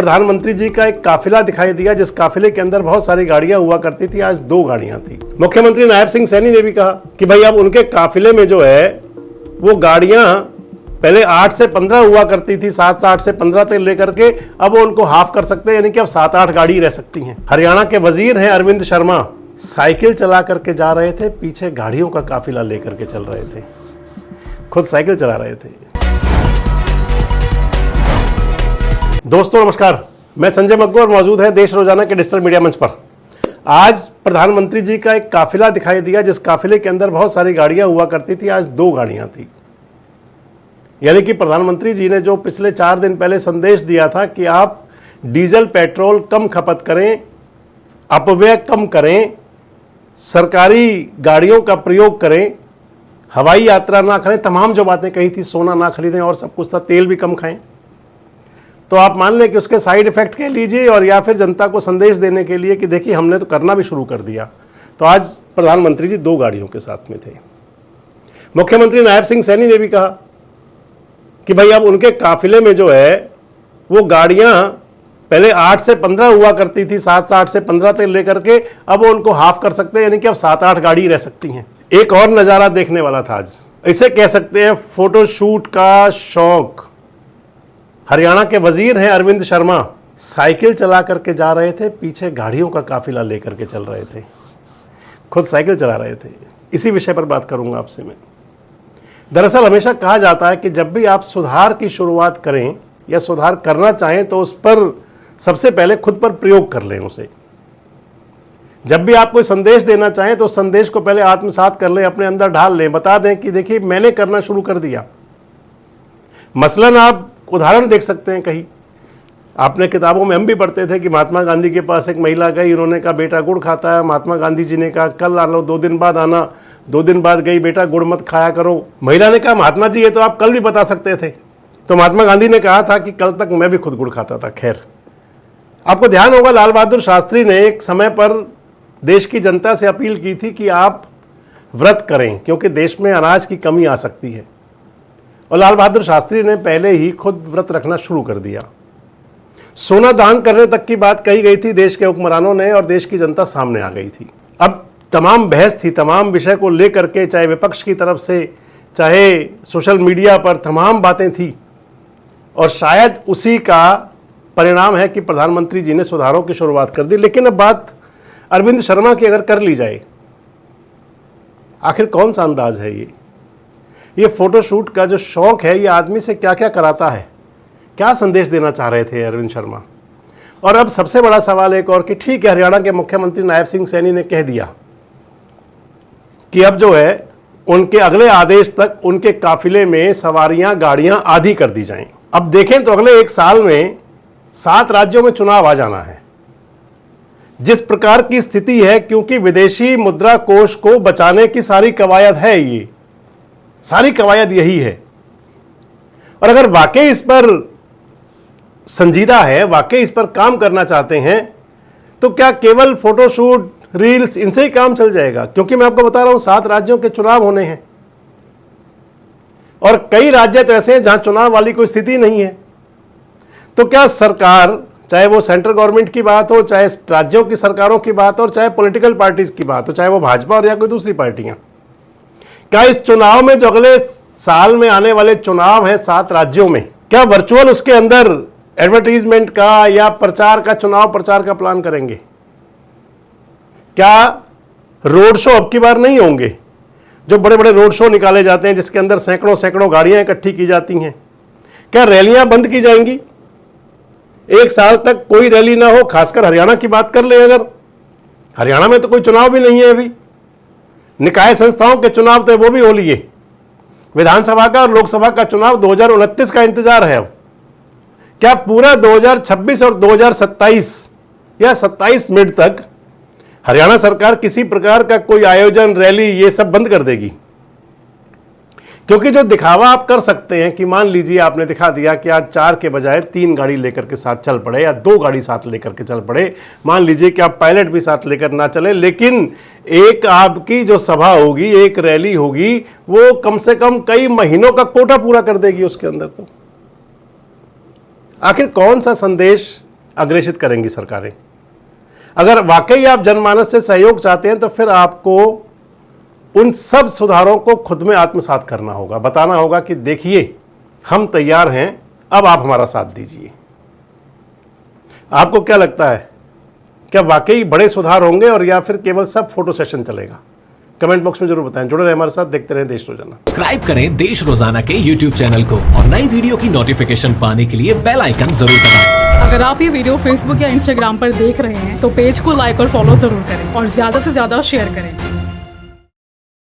प्रधानमंत्री जी का एक काफिला दिखाई दिया, जिस काफिले के अंदर बहुत सारी गाड़ियां हुआ करती थी, आज 2 गाड़ियां थी। मुख्यमंत्री नायब सिंह सैनी ने भी कहा कि भाई अब उनके काफिले में जो है वो गाड़ियां पहले 8 से 15 हुआ करती थी, 7 से 15 तक लेकर के अब वो उनको हाफ कर सकते हैं, यानी कि अब 7-8 गाड़ी रह सकती हैं। हरियाणा के वजीर हैं अरविंद शर्मा, साइकिल चला करके जा रहे थे, पीछे गाड़ियों का काफिला लेकर के चल रहे थे, खुद साइकिल चला रहे थे। दोस्तों नमस्कार, मैं संजय मग्गू और मौजूद है देश रोजाना के डिजिटल मीडिया मंच पर। आज प्रधानमंत्री जी का एक काफिला दिखाई दिया, जिस काफिले के अंदर बहुत सारी गाड़ियां हुआ करती थी, आज 2 गाड़ियां थी। यानी कि प्रधानमंत्री जी ने जो पिछले 4 दिन पहले संदेश दिया था कि आप डीजल पेट्रोल कम खपत करें, अपव्यय कम करें, सरकारी गाड़ियों का प्रयोग करें, हवाई यात्रा ना करें, तमाम जो बातें कही थी, सोना ना खरीदें और सब कुछ था, तेल भी कम खाएं, तो आप मान लें कि उसके साइड इफेक्ट कह लीजिए और या फिर जनता को संदेश देने के लिए कि देखिए हमने तो करना भी शुरू कर दिया। तो आज प्रधानमंत्री जी 2 गाड़ियों के साथ में थे। मुख्यमंत्री नायब सिंह सैनी ने भी कहा कि भाई अब उनके काफिले में जो है वो गाड़ियां पहले 8 से 15 हुआ करती थी, 7 से 15 तक लेकर के अब वो उनको हाफ कर सकते हैं, यानी कि अब 7-8 गाड़ी रह सकती हैं। एक और नज़ारा देखने वाला था आज, इसे कह सकते हैं फोटोशूट का शौक। हरियाणा के वजीर हैं अरविंद शर्मा, साइकिल चला करके जा रहे थे, पीछे गाड़ियों का काफिला लेकर के चल रहे थे, खुद साइकिल चला रहे थे। इसी विषय पर बात करूंगा आपसे मैं। दरअसल हमेशा कहा जाता है कि जब भी आप सुधार की शुरुआत करें या सुधार करना चाहें तो उस पर सबसे पहले खुद पर प्रयोग कर लें उसे। जब भी आप कोई संदेश देना चाहें तो उस संदेश को पहले आत्मसात कर लें, अपने अंदर ढाल लें, बता दें कि देखिए मैंने करना शुरू कर दिया। मसलन आप उदाहरण देख सकते हैं, कहीं आपने किताबों में हम भी पढ़ते थे कि महात्मा गांधी के पास एक महिला गई, उन्होंने कहा बेटा गुड़ खाता है। महात्मा गांधी जी ने कहा कल आ लो, 2 दिन बाद आना। 2 दिन बाद गई, बेटा गुड़ मत खाया करो। महिला ने कहा महात्मा जी ये तो आप कल भी बता सकते थे। तो महात्मा गांधी ने कहा था कि कल तक मैं भी खुद गुड़ खाता था। खैर, आपको ध्यान होगा लाल बहादुर शास्त्री ने एक समय पर देश की जनता से अपील की थी कि आप व्रत करें क्योंकि देश में अनाज की कमी आ सकती है, और लाल बहादुर शास्त्री ने पहले ही खुद व्रत रखना शुरू कर दिया। सोना दान करने तक की बात कही गई थी देश के हुक्मरानों ने, और देश की जनता सामने आ गई थी। अब तमाम बहस थी, तमाम विषय को लेकर के, चाहे विपक्ष की तरफ से चाहे सोशल मीडिया पर तमाम बातें थी, और शायद उसी का परिणाम है कि प्रधानमंत्री जी ने सुधारों की शुरुआत कर दी। लेकिन अब बात अरविंद शर्मा की अगर कर ली जाए, आखिर कौन सा अंदाज है ये फोटोशूट का जो शौक है, ये आदमी से क्या क्या कराता है, क्या संदेश देना चाह रहे थे अरविंद शर्मा। और अब सबसे बड़ा सवाल एक और कि ठीक है, हरियाणा के मुख्यमंत्री नायब सिंह सैनी ने कह दिया कि अब जो है उनके अगले आदेश तक उनके काफिले में सवारियां, गाड़ियां आधी कर दी जाएं। अब देखें तो अगले 1 साल में 7 राज्यों में चुनाव आ जाना है। जिस प्रकार की स्थिति है, क्योंकि विदेशी मुद्रा कोष को बचाने की सारी कवायद है, ये सारी कवायद यही है। और अगर वाकई इस पर संजीदा है, वाकई इस पर काम करना चाहते हैं, तो क्या केवल फोटोशूट, रील्स, इनसे ही काम चल जाएगा? क्योंकि मैं आपको बता रहा हूं 7 राज्यों के चुनाव होने हैं, और कई राज्य तो ऐसे हैं जहां चुनाव वाली कोई स्थिति नहीं है। तो क्या सरकार, चाहे वो सेंट्रल गवर्नमेंट की बात हो, चाहे राज्यों की सरकारों की बात हो, चाहे पॉलिटिकल पार्टीज की बात हो, चाहे वो भाजपा और या कोई दूसरी पार्टियां, क्या इस चुनाव में जो अगले साल में आने वाले चुनाव है 7 राज्यों में, क्या वर्चुअल उसके अंदर एडवर्टीजमेंट का या प्रचार का, चुनाव प्रचार का प्लान करेंगे? क्या रोड शो अब की बार नहीं होंगे? जो बड़े बड़े रोड शो निकाले जाते हैं जिसके अंदर सैकड़ों गाड़ियां इकट्ठी की जाती हैं, क्या रैलियां बंद की जाएंगी? 1 साल तक कोई रैली ना हो। खासकर हरियाणा की बात कर ले, अगर हरियाणा में तो कोई चुनाव भी नहीं है अभी, निकाय संस्थाओं के चुनाव तो वो भी हो लिए, विधानसभा का और लोकसभा का चुनाव 2029 का इंतजार है। अब क्या पूरा 2026 और 2027 या 27 मिड तक हरियाणा सरकार किसी प्रकार का कोई आयोजन, रैली, ये सब बंद कर देगी? क्योंकि जो दिखावा आप कर सकते हैं कि मान लीजिए आपने दिखा दिया कि आज 4 के बजाय 3 गाड़ी लेकर के साथ चल पड़े, या 2 गाड़ी साथ लेकर के चल पड़े, मान लीजिए कि आप पायलट भी साथ लेकर ना चले, लेकिन एक आपकी जो सभा होगी, एक रैली होगी, वो कम से कम कई महीनों का कोटा पूरा कर देगी उसके अंदर। तो आखिर कौन सा संदेश अग्रेसित करेंगी सरकारें। अगर वाकई आप जनमानस से सहयोग चाहते हैं तो फिर आपको उन सब सुधारों को खुद में आत्मसात करना होगा, बताना होगा कि देखिए हम तैयार हैं, अब आप हमारा साथ दीजिए। आपको क्या लगता है, क्या वाकई बड़े सुधार होंगे और या फिर केवल सब फोटो सेशन चलेगा? कमेंट बॉक्स में जरूर बताएं। जुड़े रहे हमारे साथ, देखते रहें देश रोजाना। सब्सक्राइब करें देश रोजाना के YouTube चैनल को और नई वीडियो की नोटिफिकेशन पाने के लिए बेल आइकन जरूर दबाएं। अगर आप ये वीडियो Facebook या Instagram पर देख रहे हैं तो पेज को लाइक और फॉलो जरूर करें और ज्यादा से ज्यादा शेयर करें।